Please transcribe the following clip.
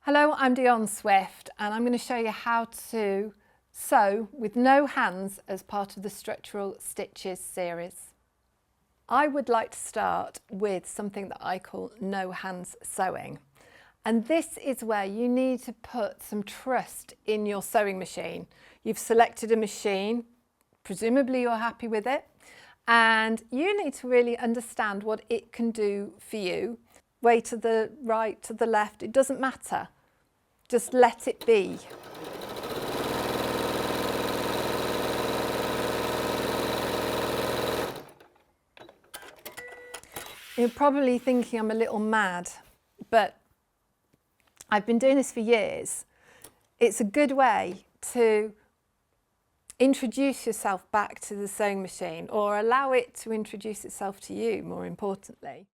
Hello, I'm Dionne Swift and I'm going to show you how to sew with no hands as part of the structural stitches series. I would like to start with something that I call no hands sewing, and this is where you need to put some trust in your sewing machine. You've selected a machine, presumably you're happy with it, and you need to really understand what it can do for you. Way to the right, to the left, it doesn't matter. Just let it be. You're probably thinking I'm a little mad, but I've been doing this for years. It's a good way to introduce yourself back to the sewing machine, or allow it to introduce itself to you, more importantly.